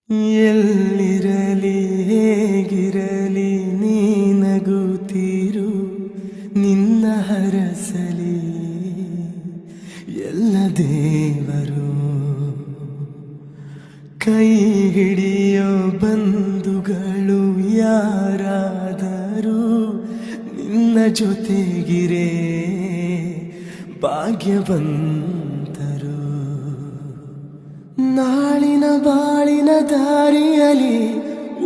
ಎಲ್ಲಿರಲಿ ಹೇಗಿರಲಿ ನೀ ನಗುತ್ತೀರು ನಿನ್ನ ಹರಸಲಿ ಎಲ್ಲ ದೇವರು ಕೈ ಹಿಡಿಯೋ ಬಂಧುಗಳು ಯಾರಾದರೂ ನಿನ್ನ ಜೊತೆಗಿರೇ ಭಾಗ್ಯವಂತರು ನಾಳಿನ ಬಾಳಿನ ದಾರಿಯಲಿ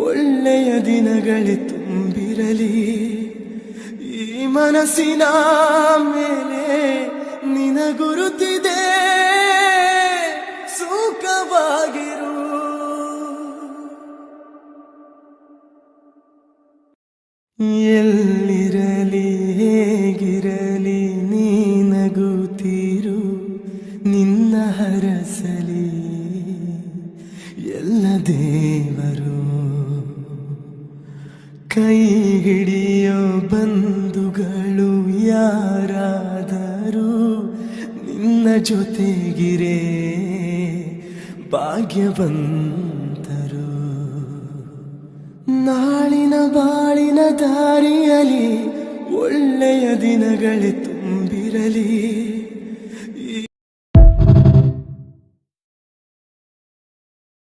ಒಳ್ಳೆಯ ದಿನಗಳೇ ತುಂಬಿರಲಿ ಈ ಮನಸ್ಸಿನ ಮೇಲೆ ನಿನ ಗುರುತಿದೆ ಸುಖವಾಗಿರು ಎಲ್ಲಿರಲಿ ಹೇಗಿರಲಿ ನೀ ನಗುತ್ತೀರು ನಿನ್ನ ಹರಸಲಿ ಎಲ್ಲ ದೇವರು ಕೈ ಹಿಡಿಯೋ ಬಂಧುಗಳು ಯಾರಾದರೂ ನಿನ್ನ ಜೊತೆಗಿರೇ ಭಾಗ್ಯವಂತರು ನಾಳಿನ ಬಾಳಿನ ದಾರಿಯಲಿ ಒಳ್ಳೆಯ ದಿನಗಳೇ ತುಂಬಿರಲಿ